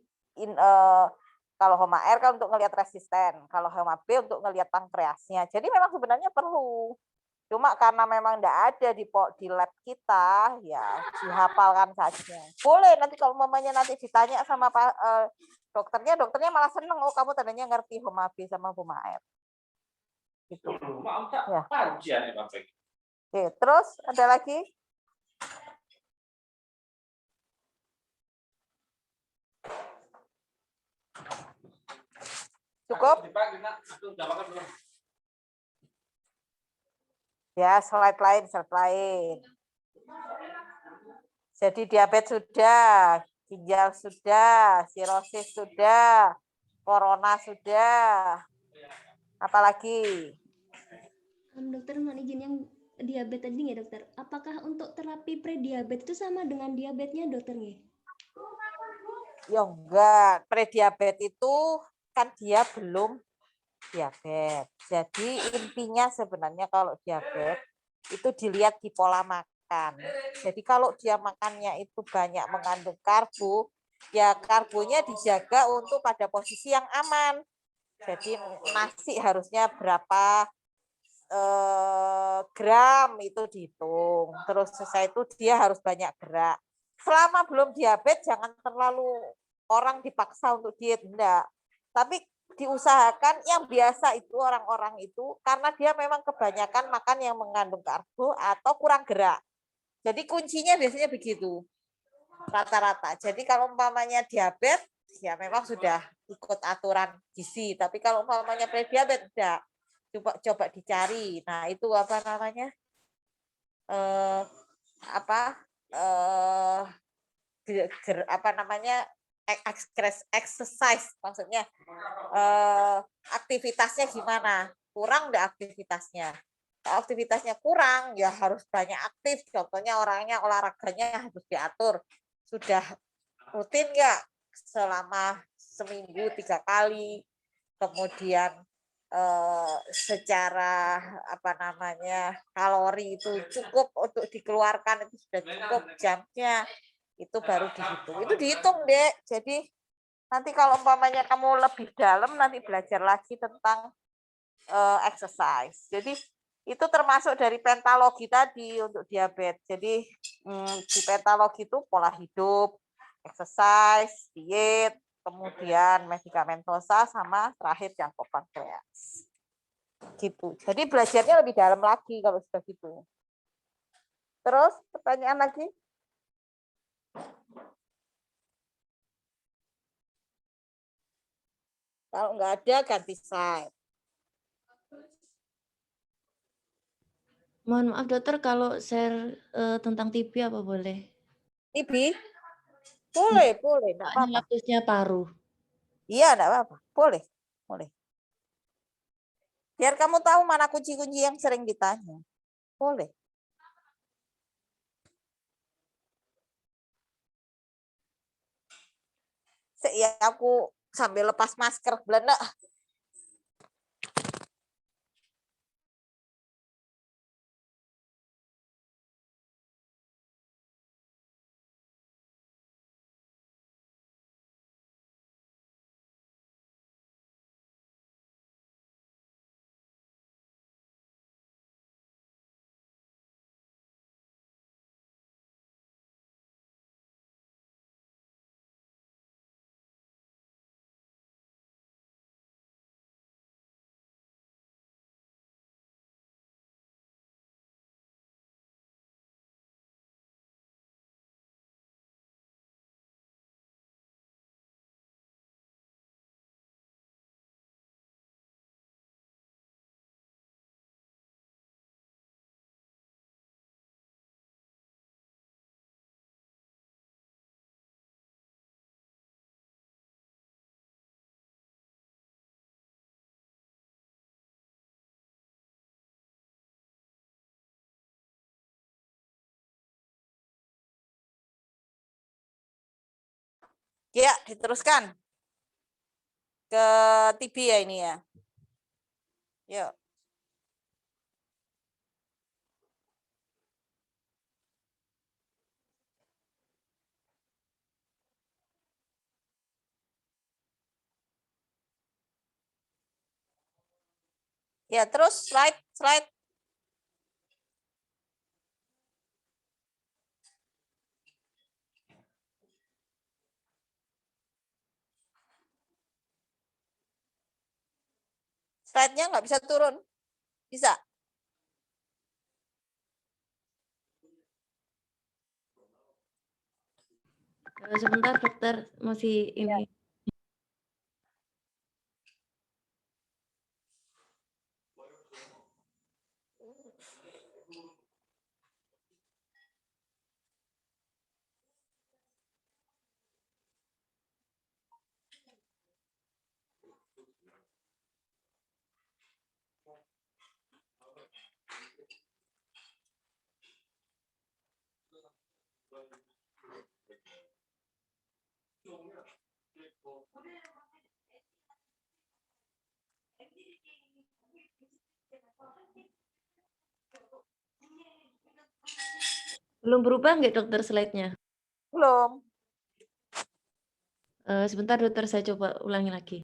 kalau HOMA R kan untuk ngelihat resisten, kalau HOMA B untuk ngelihat pankreasnya. Jadi memang sebenarnya perlu. Cuma karena memang tidak ada di lab kita, ya dihafalkan saja. Boleh nanti kalau mamanya nanti ditanya sama dokternya malah seneng. Oh kamu tadinya ngerti HOMA B sama HOMA R. Gitu. Ya. Oke, terus ada lagi? Cukup? Ya, slide lain. Jadi diabetes sudah, ginjal sudah, sirosis sudah, corona sudah. Apalagi? Dokter, mohon izin yang diabetes tadi nggak, dokter? Apakah untuk terapi prediabetes itu sama dengan diabetesnya, dokter nggih? Ya enggak, prediabetes itu kan dia belum diabetes. Jadi intinya sebenarnya kalau diabetes itu dilihat di pola makan. Jadi kalau dia makannya itu banyak mengandung karbo, ya karbonya dijaga untuk pada posisi yang aman. Jadi nasi harusnya berapa gram itu dihitung. Terus selesai itu dia harus banyak gerak. Selama belum diabetes jangan terlalu orang dipaksa untuk diet, enggak. Tapi diusahakan yang biasa itu orang-orang itu karena dia memang kebanyakan makan yang mengandung karbo atau kurang gerak. Jadi kuncinya biasanya begitu. Rata-rata. Jadi kalau umpamanya diabetes ya memang sudah ikut aturan gizi, tapi kalau umpamanya prediabetes enggak. Coba dicari. Nah, itu apa namanya? Apa namanya? Exercise maksudnya aktivitasnya gimana? Kurang enggak aktivitasnya? Kalau aktivitasnya kurang ya harus banyak aktif. Contohnya orangnya olahraganya harus diatur. Sudah rutin enggak selama seminggu 3 kali? Kemudian secara apa namanya kalori itu cukup untuk dikeluarkan, itu sudah cukup jamnya, itu baru dihitung. Itu dihitung, Dek. Jadi nanti kalau umpamanya kamu lebih dalam nanti belajar lagi tentang exercise. Jadi itu termasuk dari pentalogi tadi untuk diabetes. Jadi di pentalogi itu pola hidup, exercise, diet, kemudian medikamentosa, sama terakhir jangkau pankreas. Gitu. Jadi belajarnya lebih dalam lagi kalau sudah gitu. Terus pertanyaan lagi? Kalau nggak ada ganti slide. Mohon maaf dokter, kalau share tentang TB apa boleh? TB? Boleh, enggak Soalnya apa-apa. lapusnya paru. Iya, enggak apa-apa. Boleh. Biar kamu tahu mana kunci-kunci yang sering ditanya. Boleh. Ya, aku sambil lepas masker belanda. Ya, diteruskan ke TB ya ini ya. Yuk. Ya, terus slide. Slide-nya nggak bisa turun. Bisa? Sebentar dokter, masih ini. Belum berubah nggak dokter slide-nya? Belum. Sebentar dokter, saya coba ulangi lagi.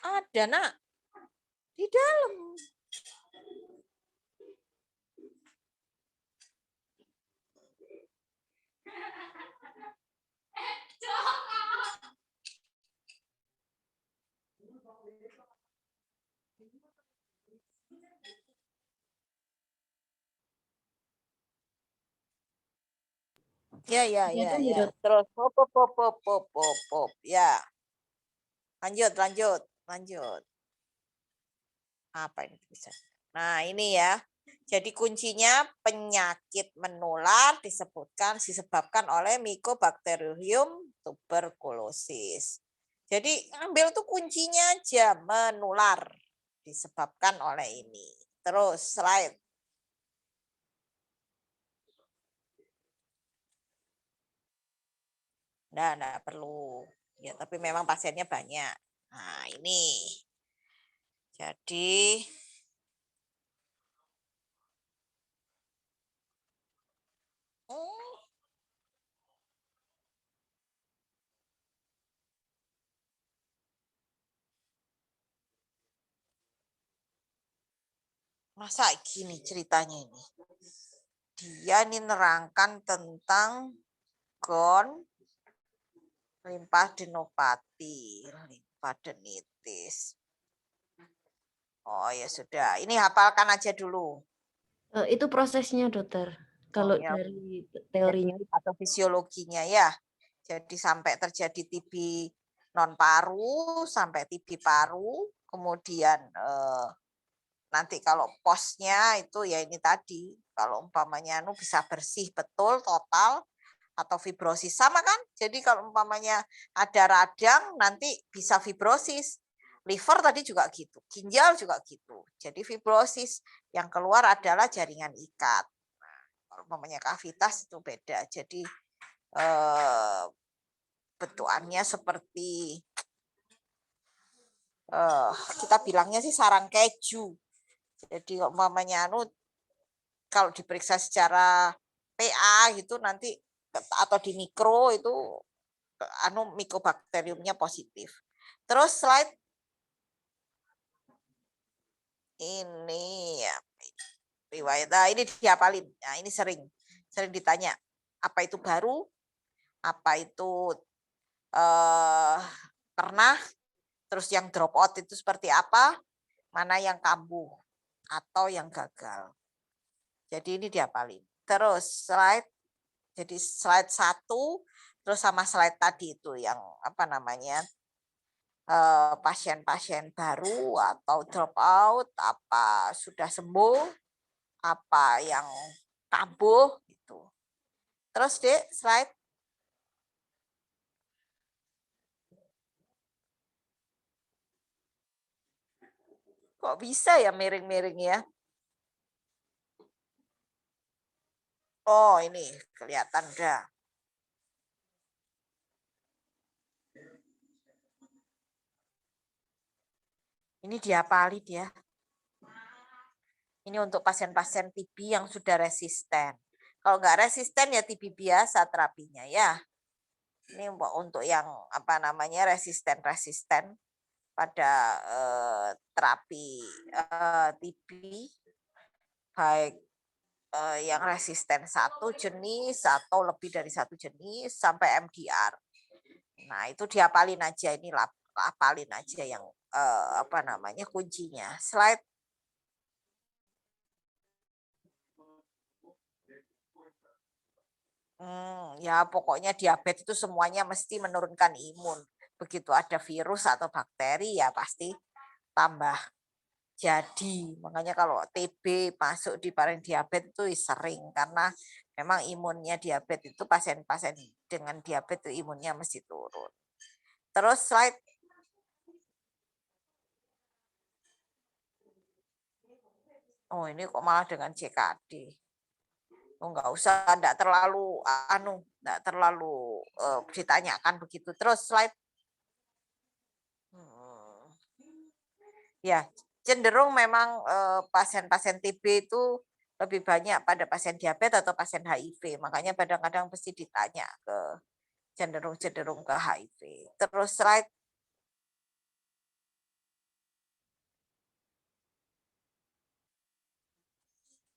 Ada, Nak. Di dalam. Ya, ya, Ya, ya, kan, ya. Dok? Terus pop. Ya. Lanjut. Apa ini bisa? Nah, ini ya. Jadi kuncinya penyakit menular disebabkan oleh Mycobacterium tuberculosis. Jadi ambil tuh kuncinya aja, menular disebabkan oleh ini. Terus slide. Nah, enggak perlu. Ya, tapi memang pasiennya banyak. Nah, ini. Jadi masa gini ceritanya ini. Dia ini nerangkan tentang GON, limfadenopati, limfadenitis. Oh ya sudah, ini hafalkan aja dulu. Itu prosesnya, Dokter. Kalau ya. dari teorinya. Atau fisiologinya ya. Jadi sampai terjadi TB non paru, sampai TB paru, kemudian nanti kalau posnya itu ya ini tadi, kalau umpamanya bisa bersih betul total atau fibrosis sama kan? Jadi kalau umpamanya ada radang nanti bisa fibrosis. Liver tadi juga gitu, ginjal juga gitu. Jadi fibrosis yang keluar adalah jaringan ikat. Nah, kalau umpamanya kavitas itu beda. Jadi bentukannya seperti kita bilangnya sih sarang keju. Jadi umpamanya kalau diperiksa secara PA gitu nanti atau di mikro itu Mycobacteriumnya positif. Terus slide ini ya riwayat. Nah, ini dihafalin. Nah, ini sering ditanya. Apa itu baru? Apa itu pernah? Terus yang drop out itu seperti apa? Mana yang kambuh atau yang gagal. Jadi ini dihafalin. Terus slide. Jadi slide 1 terus sama slide tadi itu yang apa namanya? Pasien-pasien baru atau drop out, apa sudah sembuh, apa yang kambuh gitu. Terus Dek, slide. Kok bisa ya miring-miring ya? Oh, ini kelihatan udah. Ini dihafalin ya. Ini untuk pasien-pasien TB yang sudah resisten. Kalau nggak resisten ya TB biasa terapinya ya. Ini untuk yang apa namanya resisten pada terapi TB, baik yang resisten satu jenis atau lebih dari satu jenis sampai MDR. Nah itu dihafalin aja, ini hafalin aja yang apa namanya kuncinya. Slide. Ya pokoknya diabetes itu semuanya mesti menurunkan imun. Begitu ada virus atau bakteri ya pasti tambah jadi. Makanya kalau TB masuk di varian diabetes itu sering karena memang imunnya diabetes itu pasien-pasien dengan diabetes itu imunnya mesti turun. Terus slide. Oh ini kok malah dengan CKD. Oh enggak usah, enggak terlalu ditanyakan begitu. Terus slide. Ya, cenderung memang pasien-pasien TB itu lebih banyak pada pasien diabetes atau pasien HIV. Makanya kadang-kadang pasti ditanya ke cenderung ke HIV. Terus slide.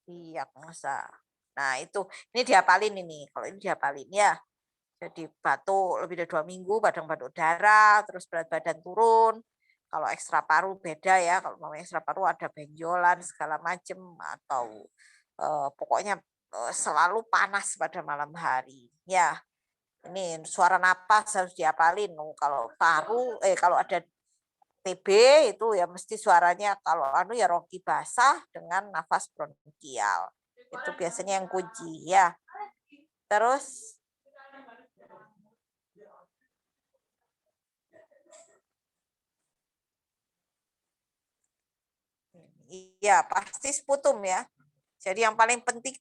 Diagnosa. Nah, ini dihafalin ini. Kalau ini dihafalin ya. Jadi batuk lebih dari 2 minggu, batuk darah, terus berat badan turun. Kalau ekstra paru beda ya. Kalau mau ekstra paru ada benjolan segala macam atau pokoknya selalu panas pada malam hari. Ya. Ini suara napas harus dihafalin. Kalau kalau ada TB itu ya mesti suaranya kalau ya rongki basah dengan nafas bronkial. Itu biasanya yang kunci ya. Terus iya pasti sputum ya. Jadi yang paling penting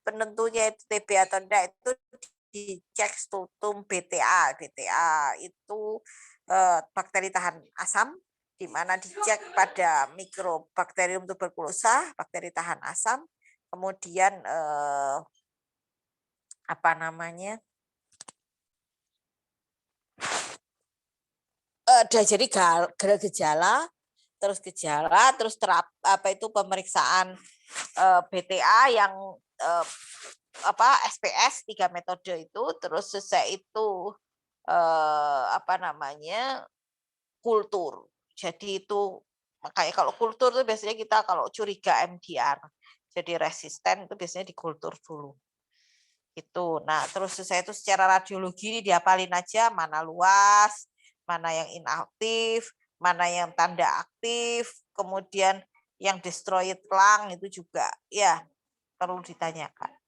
penentunya itu TB atau enggak itu dicek sputum BTA. BTA itu bakteri tahan asam, di mana dicek pada Mycobacterium tuberculosa, bakteri tahan asam, kemudian apa namanya? Jadi gejala, terus pemeriksaan BTA yang SPS 3 metode itu, terus selesai itu apa namanya kultur. Jadi itu makanya kalau kultur itu biasanya kita kalau curiga MDR jadi resisten itu biasanya dikultur dulu. Itu. Nah, terus selesai itu secara radiologi dihafalin aja mana luas, mana yang inaktif, mana yang tanda aktif, kemudian yang destroyed lung itu juga ya perlu ditanyakan.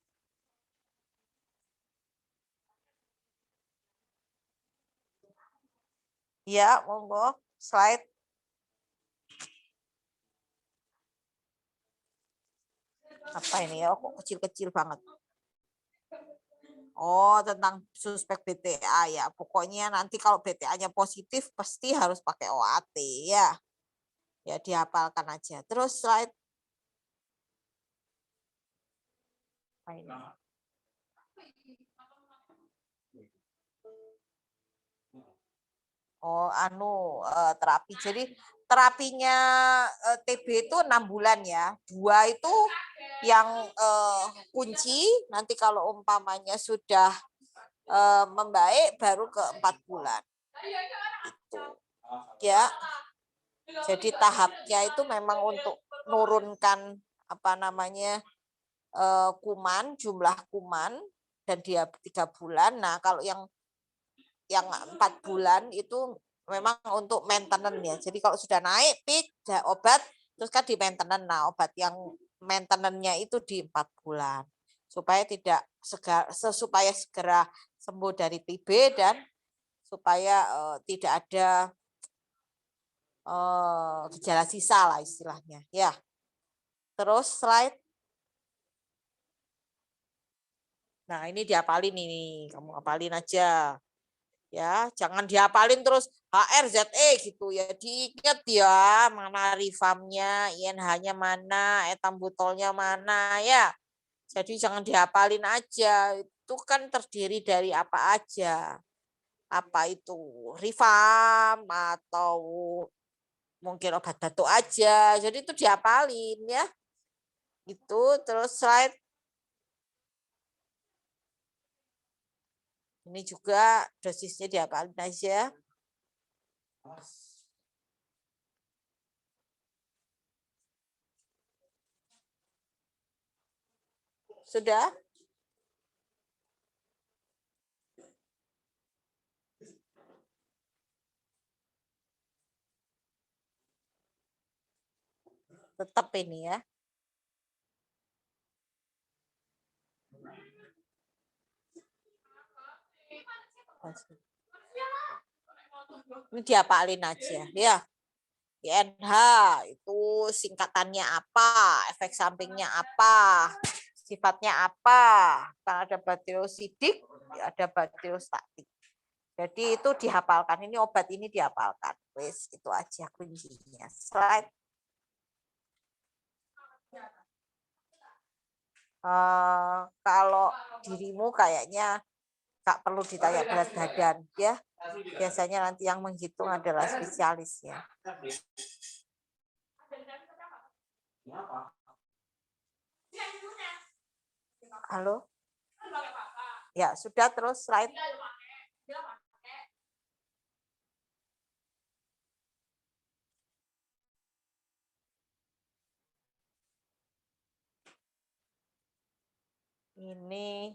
Ya, monggo, slide. Apa ini ya? Kok kecil-kecil banget. Oh, tentang suspek BTA ya. Pokoknya nanti kalau BTA-nya positif pasti harus pakai OAT ya. Ya dihafalkan aja. Terus slide. Apa ini? Oh, terapi. Jadi terapinya TB itu 6 bulan ya. 2 itu yang kunci. Nanti kalau umpamanya sudah membaik baru ke 4 bulan. Itu. Ya. Jadi tahapnya itu memang untuk menurunkan apa namanya kuman, jumlah kuman dan dia 3 bulan. Nah, kalau yang 4 bulan itu memang untuk maintenance ya. Jadi kalau sudah naik peak obat terus kan di maintenance. Nah, obat yang maintenance-nya itu di 4 bulan. Supaya supaya segera sembuh dari TB dan supaya tidak ada gejala sisa lah istilahnya. Ya. Terus slide. Nah, ini dihafalin ini. Kamu hafalin aja. Ya, jangan dihafalin terus HRZE gitu ya. Diingat ya, mana rifamnya, INH-nya mana, etambutolnya mana ya. Jadi jangan dihafalin aja. Itu kan terdiri dari apa aja. Apa itu? Rifam atau mungkin obat batuk aja. Jadi itu dihafalin ya. Gitu, terus slide. Ini juga dosisnya dihafalin aja. Sudah? Tetap ini ya. Ini dihafalin aja ya. INH itu singkatannya apa, efek sampingnya apa, sifatnya apa. Kalau ada bakteriosidik, ada bakteriostatik. Jadi itu dihafalkan. Ini obat ini dihafalkan. Wes itu aja kuncinya. Slide. Kalau dirimu kayaknya nggak perlu ditanya berat badan ya. Biasanya nanti yang menghitung adalah spesialisnya. Halo? Ya, sudah terus slide. Ini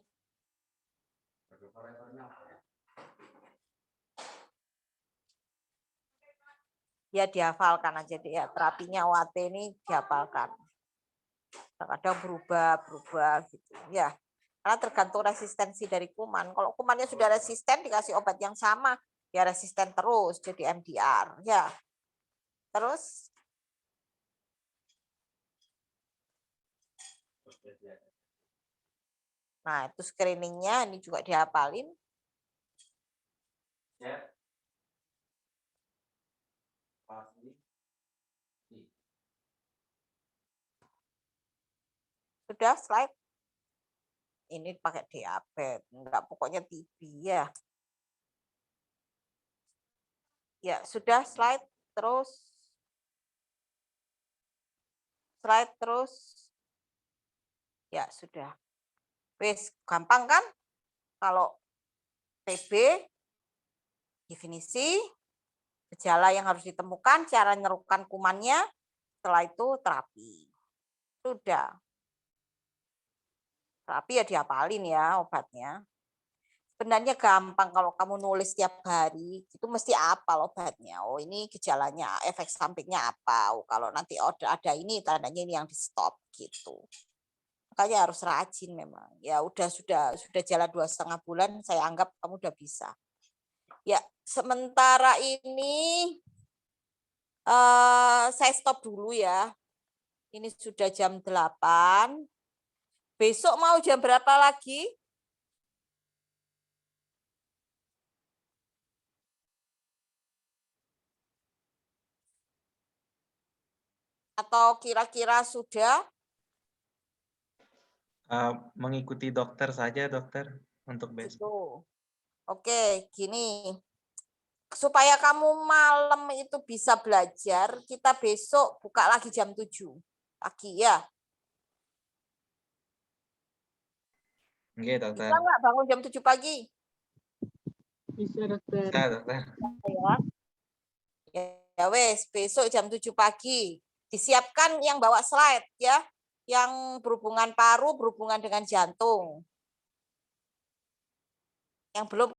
ya dihafalkan aja deh ya. Terapinya OAT ini dihafalkan. Kadang berubah gitu ya. Karena tergantung resistensi dari kuman. Kalau kumannya sudah resisten dikasih obat yang sama, ya resisten terus jadi MDR ya. Terus nah, itu screeningnya ini juga dihafalin. Sudah slide. Ini pakai diabetes, enggak pokoknya TB ya. Ya, sudah slide terus. Slide terus. Ya, sudah. Wes, gampang kan? Kalau TB definisi, gejala yang harus ditemukan, cara nyerukan kumannya, setelah itu terapi. Sudah. Terapi ya dihafalin ya obatnya. Sebenarnya gampang kalau kamu nulis tiap hari, itu mesti apal obatnya. Oh ini gejalanya, efek sampingnya apa. Oh, kalau nanti ada ini, tandanya ini yang di stop gitu. Makanya harus rajin memang. Ya sudah jalan 2,5 bulan, saya anggap kamu udah bisa. Ya sementara ini saya stop dulu ya. Ini sudah jam 8. Besok mau jam berapa lagi? Atau kira-kira sudah? Mengikuti dokter saja, dokter, untuk besok. Gitu. Oke, gini. Supaya kamu malam itu bisa belajar, kita besok buka lagi jam 7 pagi ya. Oke, dokter. Bisa nggak bangun jam 7 pagi? Bisa, dokter. Bisa, dokter. Ya wes, besok jam 7 pagi. Disiapkan yang bawa slide ya, yang berhubungan paru, berhubungan dengan jantung. Yang belum